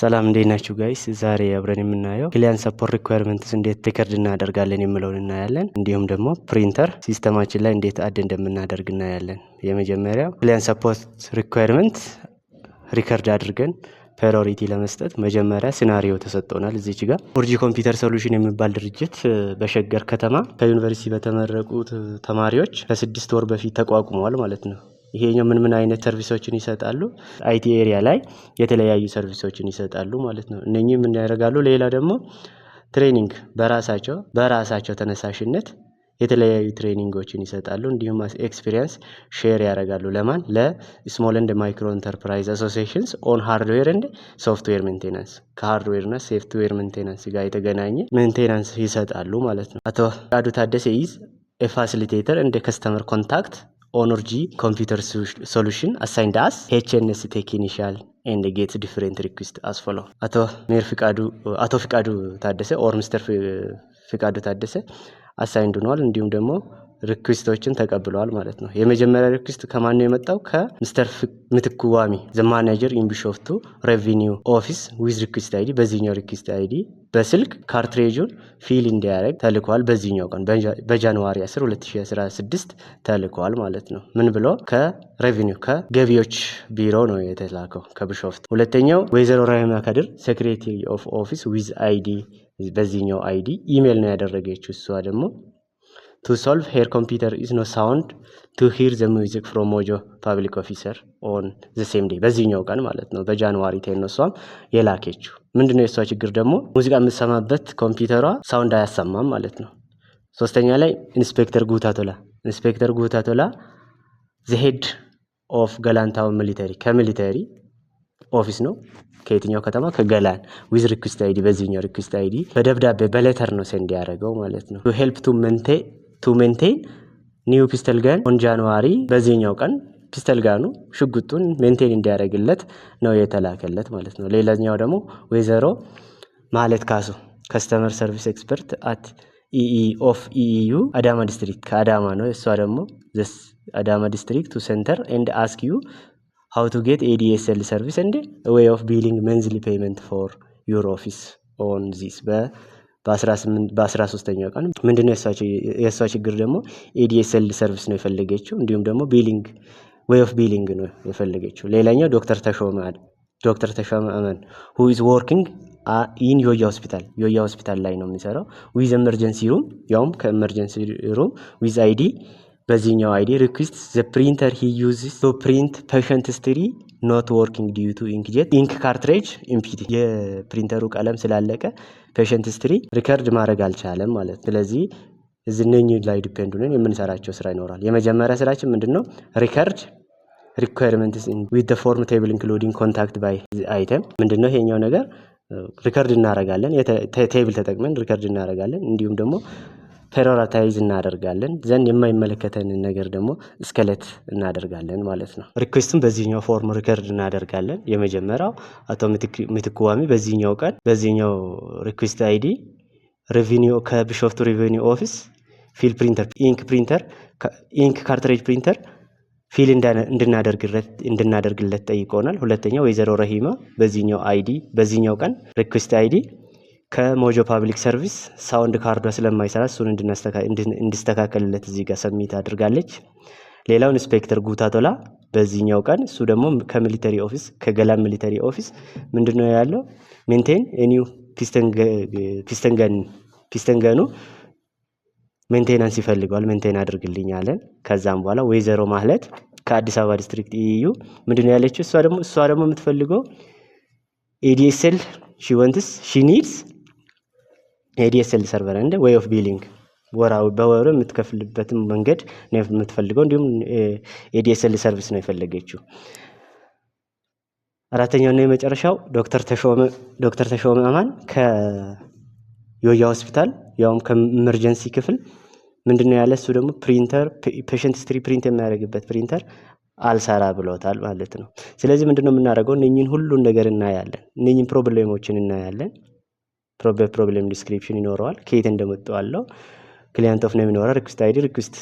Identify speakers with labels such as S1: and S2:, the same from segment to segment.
S1: ሰላም እንዴት ናችሁ ጋይስ? ዛሬ አብረን የምናየው ክሊያንት ሰፖርት ሪኳየርመንትስ እንዴት ሪከርድ እናደርጋለን የሚለውን እናያለን። እንዲሁም ደግሞ ፕሪንተር ሲስተማችን ላይ እንዴት አድ እንደምናደርግ እናያለን። የመጀመሪያው ክሊያንት ሰፖርት ሪኳየርመንት ሪከርድ አድርገን ፕራዮሪቲ ለመስጠት መጀመሪያ ሲናሪዮ ተሰጥቶናል። እዚች ጋር ፎርጂ ኮምፒውተር ሶሉሽን የሚባል ድርጅት በሸገር ከተማ ከዩኒቨርሲቲ በተመረቁት ተማሪዎች ከ6 ወር በፊት ተቋቁመዋል ማለት ነው። ይሄኛው ምን አይነት ሰርቪሶችን ይሰጣሉ? አይቲ ኤሪያ ላይ የተለያዩ ሰርቪሶችን ይሰጣሉ ማለት ነው። እነኚህ ምን ያደርጋሉ? ሌላ ደግሞ ትሬኒንግ በራሳቸው ተነሳሽነት የተለያዩ ትሬኒንጎችን ይሰጣሉ። እንዲሁም ኤክስፒሪየንስ ሼር ያደርጋሉ። ለማን? ለስሞል ኤንድ ማይክሮ ኢንተርፕራይዝ አሶሲዬሽንስ ኦን ሃርድዌር ኤንድ ሶፍትዌር ሜንቴናንስ ከሃርድዌር እና ሶፍትዌር ሜንቴናንስ ጋር የተገናኘ ሜንቴናንስ ይሰጣሉ ማለት ነው። አቶ ፍቃዱ ታደሰ ኢዝ ኤ ፋሲሊቴተር ኤንድ ከስተመር ኮንታክት ኦኖርጂ ኮምፒውተር ሶሉሽን አሳይንድ አስ ኤችኤንኤስ ቴክኒሻል ኤንድ ጌት ዲፍረንት ሪኩዌስት አስ ፎሎ። አቶ ፍቃዱ ታደሰ ኦር ሚስተር ፍቃዱ ታደሰ አሳይንድ ሆኗል። እንዲሁም ደግሞ ሪኩዌስቶችን ተቀብለዋል ማለት ነው። የመጀመሪያ ሪኩዌስት ከማን ነው የመጣው? ከሚስተር ምትኩ ዋሚ ዘ ማኔጀር ኢን ቢሾፍቱ ሬቪኒው ኦፊስ ዊዝ ሪኩዌስት አይዲ። በዚህኛው ሪኩዌስት አይዲ በስልክ ካርትሬጁን ፊል እንዲያደርግ ተልኳል። በዚህኛው ቀን በጃንዋሪ 10 2016 ተልኳል ማለት ነው። ምን ብሎ? ከሬቪኒው ከገቢዎች ቢሮ ነው የተላከው ከቢሾፍቱ። ሁለተኛው ወይዘሮ ራህማ ካድር ሴክሬታሪ ኦፍ ኦፊስ ዊዝ አይዲ። በዚህኛው አይዲ ኢሜል ነው ያደረገችው። እሷ ደግሞ to solve her computer is no sound to hear the music from Mojo public officer on the same day። በዚህኛው ቀን ማለት ነው በጃንዋሪ 10 ነው እሷም የላከችው። ምንድነው የሷ ችግር? ደግሞ ሙዚቃ የምትሰማበት ኮምፒውተሯ ሳውንድ አያሰማም ማለት ነው። ሶስተኛ ላይ ኢንስፔክተር ጉታቶላ the head of ገላንታው ሚሊተሪ ከሚሊተሪ ኦፊስ ነው። ከየትኛው ከተማ? ከገላን ዊዝ ሪኩዌስት አይዲ። በዚህኛው ሪኩዌስት አይዲ በደብዳቤ በሌተር ነው ሴንድ ያደረገው ማለት ነው። to help to maintain ኒው ፒስተል ጋን ኦን ጃንዋሪ። በዚህኛው ቀን ፒስተል ጋኑ ሽጉጡን ሜንቴን እንዲያደርግለት ነው የተላከለት ማለት ነው። ሌላኛው ደግሞ ወይዘሮ ማለት ካሱ ከስተመር ሰርቪስ ኤክስፐርት አት ኢኢዩ አዳማ ዲስትሪክት ከአዳማ ነው። እሷ ደግሞ አዳማ ዲስትሪክት ቱ ሴንተር ኤንድ አስክ ዩ how to get ADSL service and a way of billing monthly payment for your office on this በ13ኛው ቀን ምንድነው የሷ ችግር? ደግሞ ADSL ሰርቪስ ነው የፈለገችው። እንዲሁም ደግሞ ቢሊንግ way of billing ነው የፈለገችው። ሌላኛው ዶክተር ተሾመ አመን who is working in ዮያ ሆስፒታል ላይ ነው የሚሰራው with emergency room ያውም ከኤመርጀንሲ ሩም with ID። በዚህኛው አይዲ ሪኩዌስት ዘ ፕሪንተር ሂ ዩዝስ ቱ ፕሪንት ፔሸንት ሂስትሪ ኖት ወርኪንግ ዲዩ ቱ ኢንክጄት ኢንክ ካርትሬጅ ኢምፒቲ። የፕሪንተሩ ቀለም ስላለቀ ፔሸንት ሂስትሪ ሪከርድ ማድረግ አልቻለም ማለት። ስለዚህ እነኚህ ላይ ዲፔንድ ሆነን የምንሰራቸው ስራ ይኖራል። የመጀመሪያ ስራችን ምንድነው? ሪከርድ ሪኳየርመንትስ ዊዝ ዘ ፎርም ቴብል ኢንክሉዲንግ ኮንታክት ባይ አይተም። ምንድነው ይሄኛው ነገር? ሪከርድ እናደርጋለን። ቴብል ተጠቅመን ሪከርድ እናደርጋለን። እንዲሁም ደግሞ ፕራዮሪታይዝ እናደርጋለን። ዘንድ የማይመለከተንን ነገር ደግሞ ስኬሌት እናደርጋለን ማለት ነው። ሪኩዌስቱን በዚህኛው ፎርም ሪከርድ እናደርጋለን። የመጀመሪያው አቶ ምትኩ ዋሚ በዚህኛው ቀን በዚህኛው ሪኩዌስት አይዲ ሬቪኒው ከቢሾፍቱ ሬቪኒው ኦፊስ ፊል ፕሪንተር ኢንክ ካርትሬጅ ፕሪንተር ፊል እንድናደርግለት ጠይቆናል። ሁለተኛው ወይዘሮ ረሂማ በዚህኛው ቀን ሪኩዌስት አይዲ ከሞጆ ፓብሊክ ሰርቪስ ሳውንድ ካርዷ ስለማይሰራ እሱን እንዲስተካከልለት እዚህ ጋር ሰሚት አድርጋለች። ሌላው ኢንስፔክተር ጉታቶላ በዚህኛው ቀን እሱ ደግሞ ከሚሊተሪ ኦፊስ ከገላን ሚሊተሪ ኦፊስ ምንድነው ያለው? ሜንቴን ኒው ፒስተንገኑ ሜንቴናንስ ይፈልጋል። ሜንቴን አድርግልኝ አለን። ከዛም በኋላ ወይዘሮ ማህለት ከአዲስ አበባ ዲስትሪክት ኢዩ ምንድነው ያለችው? እሷ ደግሞ የምትፈልገው ADSL she needs ADSL ሰርቨር እንደ way of billing በወሩ የምትከፍልበትን መንገድ ነው የምትፈልገው። እንዲሁም ADSL ሰርቪስ ነው የፈለገችው። አራተኛው እና የመጨረሻው ዶክተር ተሾመ አማን ከዮያ ሆስፒታል ያውም ከኤመርጀንሲ ክፍል ምንድነው ያለ? እሱ ደግሞ ፕሪንተር ፔሸንት ሂስትሪ ፕሪንት የሚያደርግበት ፕሪንተር አልሰራ ብሎታል ማለት ነው። ስለዚህ ምንድነው የምናደርገው? እነኚህን ሁሉን ነገር እናያለን። እነኚህን ፕሮብሌሞችን እናያለን። ፕሮብሌም ዲስክሪፕሽን ይኖረዋል። ከየት እንደመጡ አለው። ክሊያንት ኦፍ ኔም ይኖራል። ሪኩዌስት አይዲ ሪኩዌስት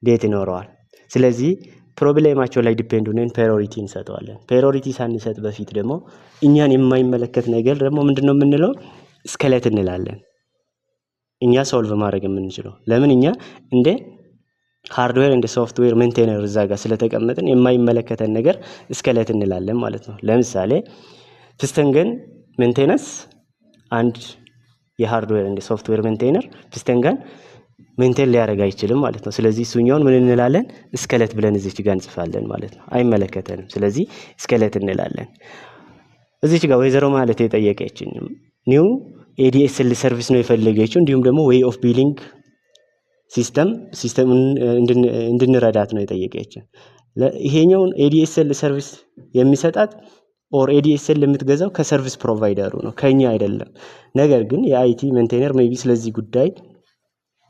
S1: ዴት ይኖረዋል። ስለዚህ ፕሮብሌማቸው ላይ ዲፔንድ ሆነን ፕራዮሪቲ እንሰጠዋለን። ፕራዮሪቲ ሳንሰጥ በፊት ደግሞ እኛን የማይመለከት ነገር ደግሞ ምንድነው የምንለው? ስኬሌት እንላለን። እኛ ሶልቭ ማድረግ የምንችለው ለምን እኛ እንደ ሃርድዌር እንደ ሶፍትዌር ሜንቴነር እዛ ጋር ስለተቀመጥን የማይመለከተን ነገር ስኬሌት እንላለን ማለት ነው። ለምሳሌ ፒስተን ገን ሜንቴነንስ አንድ የሃርድዌር እንደ ሶፍትዌር ሜንቴነር ፒስተን ገን ሜንቴን ሊያደርግ አይችልም ማለት ነው። ስለዚህ እሱኛውን ምን እንላለን? ስኬሌት ብለን እዚች ጋር እንጽፋለን ማለት ነው። አይመለከተንም። ስለዚህ ስኬሌት እንላለን። እዚች ጋር ወይዘሮ ማለት የጠየቀችኝ ኒው ኤዲኤስኤል ሰርቪስ ነው የፈለገችው። እንዲሁም ደግሞ ዌይ ኦፍ ቢሊንግ ሲስተሙን እንድንረዳት ነው የጠየቀችን። ይሄኛውን ኤዲኤስኤል ሰርቪስ የሚሰጣት ኦር ኤዲኤስኤል የምትገዛው ከሰርቪስ ፕሮቫይደሩ ነው፣ ከኛ አይደለም። ነገር ግን የአይቲ ሜንቴነር ሜቢ ስለዚህ ጉዳይ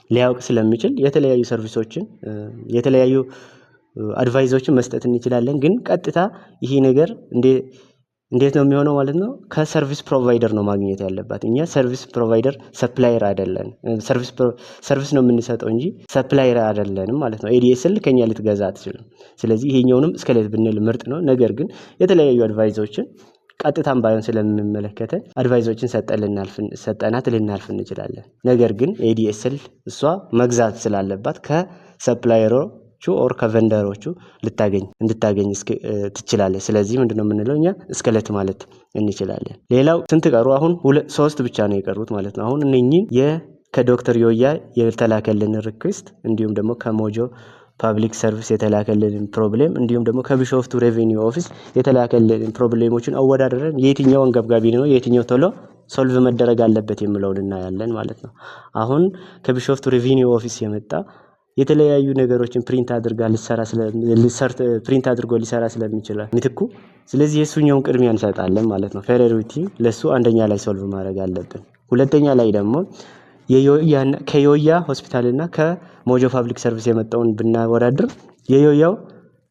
S1: ሊያውቅ ስለሚችል የተለያዩ ሰርቪሶችን የተለያዩ አድቫይዞችን መስጠት እንችላለን። ግን ቀጥታ ይሄ ነገር እንዴት ነው የሚሆነው ማለት ነው? ከሰርቪስ ፕሮቫይደር ነው ማግኘት ያለባት። እኛ ሰርቪስ ፕሮቫይደር ሰፕላየር አይደለን። ሰርቪስ ነው የምንሰጠው እንጂ ሰፕላየር አይደለንም ማለት ነው። ኤዲኤስኤል ከኛ ልትገዛ አትችልም። ስለዚህ ይሄኛውንም ስኬሌት ብንል ምርጥ ነው። ነገር ግን የተለያዩ አድቫይዞችን ቀጥታም ባይሆን ስለምንመለከተን አድቫይዞችን ሰጠናት ልናልፍ እንችላለን። ነገር ግን ኤዲኤስኤል እሷ መግዛት ስላለባት ከሰፕላየሮቹ ኦር ከቨንደሮቹ እንድታገኝ ትችላለች። ስለዚህ ምንድነው የምንለው እኛ ስኬሌት ማለት እንችላለን። ሌላው ስንት ቀሩ? አሁን 3 ብቻ ነው የቀሩት ማለት ነው። አሁን እነኚህን ከዶክተር ዮያ የተላከልን ሪኩዌስት እንዲሁም ደግሞ ከሞጆ ፐብሊክ ሰርቪስ የተላከልን ፕሮብሌም እንዲሁም ደግሞ ከቢሾፍቱ ሬቨኒው ኦፊስ የተላከልን ፕሮብሌሞችን አወዳደረን የትኛው አንገብጋቢ ነው የትኛው ቶሎ ሶልቭ መደረግ አለበት የሚለውን እናያለን ማለት ነው። አሁን ከቢሾፍቱ ሬቨኒው ኦፊስ የመጣ የተለያዩ ነገሮችን ፕሪንት አድርጎ ሊሰራ ስለሚችል ምትኩ ስለዚህ የሱኛውን ቅድሚያ እንሰጣለን ማለት ነው። ፕራዮሪቲ ለሱ አንደኛ ላይ ሶልቭ ማድረግ አለብን። ሁለተኛ ላይ ደግሞ ከዮያ ሆስፒታል እና ከሞጆ ፐብሊክ ሰርቪስ የመጣውን ብናወዳድር የዮያው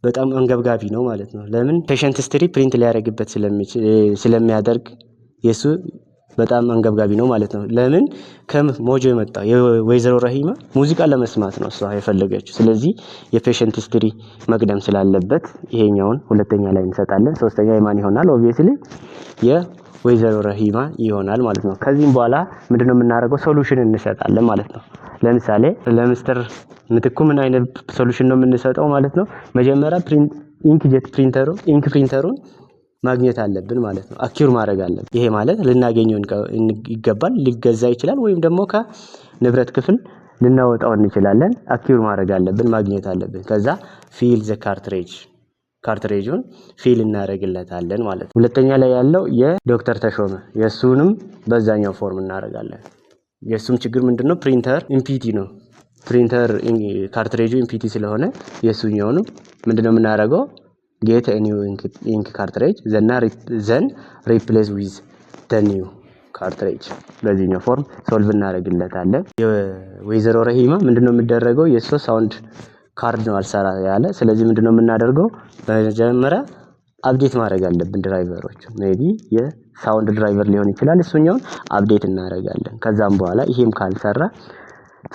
S1: በጣም አንገብጋቢ ነው ማለት ነው። ለምን? ፔሸንት ሂስትሪ ፕሪንት ሊያደርግበት ስለሚያደርግ የሱ በጣም አንገብጋቢ ነው ማለት ነው። ለምን? ከሞጆ የመጣው የወይዘሮ ረሂማ ሙዚቃ ለመስማት ነው እሷ የፈለገችው። ስለዚህ የፔሸንት ሂስትሪ መቅደም ስላለበት ይሄኛውን ሁለተኛ ላይ እንሰጣለን። ሶስተኛ የማን ይሆናል? ኦብቪየስሊ የወይዘሮ ረሂማ ይሆናል ማለት ነው። ከዚህም በኋላ ምንድነው የምናደርገው? ሶሉሽን እንሰጣለን ማለት ነው። ለምሳሌ ለሚስተር ምትኩ ምን አይነት ሶሉሽን ነው የምንሰጠው ማለት ነው? መጀመሪያ ኢንክጄት ፕሪንተሩን ማግኘት አለብን ማለት ነው። አኪዩር ማድረግ አለብን። ይሄ ማለት ልናገኘው ይገባል። ሊገዛ ይችላል ወይም ደግሞ ከንብረት ክፍል ልናወጣው እንችላለን። አኪዩር ማድረግ አለብን፣ ማግኘት አለብን። ከዛ ፊል ዘ ካርትሬጁን ፊል እናደርግለታለን ማለት ነው። ሁለተኛ ላይ ያለው የዶክተር ተሾመ የሱንም በዛኛው ፎርም እናደርጋለን። የሱም ችግር ምንድነው? ፕሪንተር ኢምፒቲ ነው። ፕሪንተር ካርትሬጁ ኢምፒቲ ስለሆነ የሱኛውንም ምንድነው የምናደርገው? ጌት ኒው ኢንክ ካርትሬጅ ዘን ሪፕሌስ ዊዝ ዘ ኒው ካርትሬጅ በዚህኛው ፎርም ሶልቭ እናደርግለታለን። የወይዘሮ ረሂማ ምንድነው የሚደረገው? የሱ ሳውንድ ካርድ ነው አልሰራ ያለ። ስለዚህ ምንድነው የምናደርገው? በመጀመሪያ አፕዴት ማድረግ አለብን ድራይቨሮች። ሜቢ የሳውንድ ድራይቨር ሊሆን ይችላል። እሱኛውን አፕዴት እናደርጋለን። ከዛም በኋላ ይሄም ካልሰራ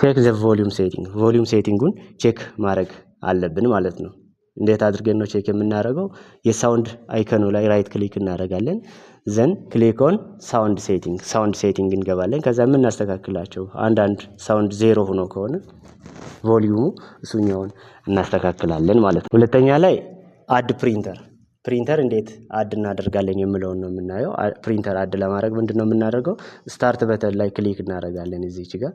S1: ቼክ ዘ ቮሊዩም ሴቲንጉን ቼክ ማድረግ አለብን ማለት ነው። እንዴት አድርገን ነው ቼክ የምናደርገው? የሳውንድ አይከኑ ላይ ራይት ክሊክ እናደርጋለን። ዘን ክሊክ ኦን ሳውንድ ሴቲንግ እንገባለን። ከዛ የምናስተካክላቸው አንዳንድ ሳውንድ ዜሮ ሆኖ ከሆነ ቮሊዩሙ እሱኛውን እናስተካክላለን ማለት ነው። ሁለተኛ ላይ አድ ፕሪንተር እንዴት አድ እናደርጋለን የሚለውን ነው የምናየው። ፕሪንተር አድ ለማድረግ ምንድነው የምናደርገው? ስታርት በተን ላይ ክሊክ እናደርጋለን እዚች ጋር።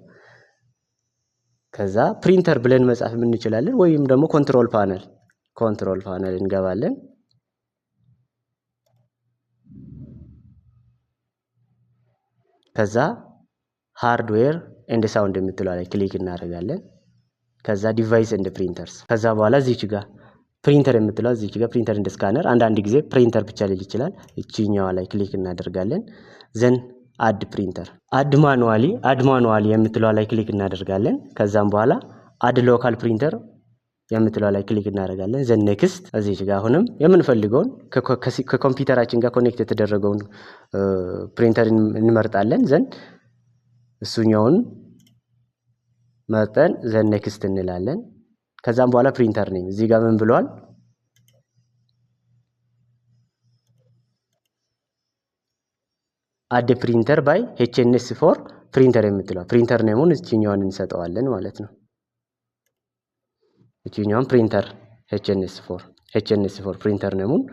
S1: ከዛ ፕሪንተር ብለን መጻፍ እንችላለን ወይም ደግሞ ኮንትሮል ፓነል እንገባለን። ከዛ ሃርድዌር ኤንድ ሳውንድ የምትለው ላይ ክሊክ እናደርጋለን። ከዛ ዲቫይስ ኤንድ ፕሪንተርስ። ከዛ በኋላ እዚች ጋር ፕሪንተር የምትለው እዚች ጋር ፕሪንተር ኤንድ ስካነር፣ አንዳንድ ጊዜ ፕሪንተር ብቻ ሊል ይችላል። እቺኛዋ ላይ ክሊክ እናደርጋለን። ዘን አድ ፕሪንተር አድ ማኑዋሊ የምትለው ላይ ክሊክ እናደርጋለን። ከዛም በኋላ አድ ሎካል ፕሪንተር የምትለው ላይ ክሊክ እናደርጋለን። ዘን ኔክስት እዚች ጋር አሁንም የምንፈልገውን ከኮምፒውተራችን ጋር ኮኔክት የተደረገውን ፕሪንተር እንመርጣለን። ዘን እሱኛውን መርጠን ዘን ኔክስት እንላለን። ከዛም በኋላ ፕሪንተር ኔም እዚህ ጋር ምን ብሏል? አድ ፕሪንተር ባይ ኤችኤንኤስ ፎር ፕሪንተር የምትለው ፕሪንተር ኔሙን እችኛዋን እንሰጠዋለን ማለት ነው። እችኛዋን ፕሪንተር ኤችኤንኤስ ፎር ፕሪንተር ኔሙን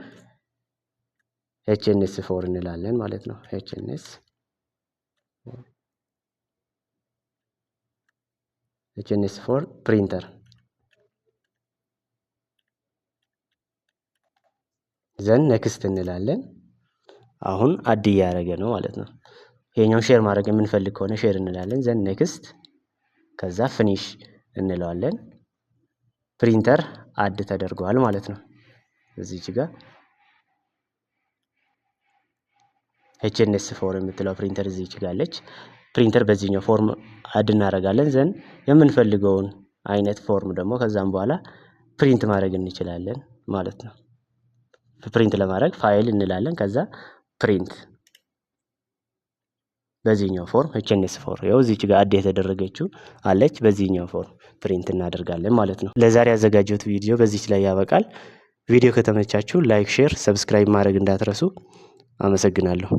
S1: ኤችኤንኤስ ፎር እንላለን ማለት ነው። ኤችኤንኤስ ፎር ፕሪንተር ዘን ኔክስት እንላለን። አሁን አድ እያደረገ ነው ማለት ነው። ይሄኛውን ሼር ማድረግ የምንፈልግ ከሆነ ሼር እንላለን። ዘን ኔክስት ከዛ ፊኒሽ እንለዋለን። ፕሪንተር አድ ተደርጓል ማለት ነው። እዚች ጋር ኤችኤንኤስ ፎር የምትለው ፕሪንተር እዚች ጋር አለች። ፕሪንተር በዚህኛው ፎርም አድ እናደርጋለን። ዘን የምንፈልገውን አይነት ፎርም ደግሞ ከዛም በኋላ ፕሪንት ማድረግ እንችላለን ማለት ነው። ፕሪንት ለማድረግ ፋይል እንላለን። ከዛ ፕሪንት በዚህኛው ፎርም ኤችኤንኤስ ፎር ያው እዚች ጋር አድ የተደረገችው አለች። በዚህኛው ፎርም ፕሪንት እናደርጋለን ማለት ነው። ለዛሬ ያዘጋጀሁት ቪዲዮ በዚች ላይ ያበቃል። ቪዲዮ ከተመቻችሁ ላይክ፣ ሼር፣ ሰብስክራይብ ማድረግ እንዳትረሱ። አመሰግናለሁ።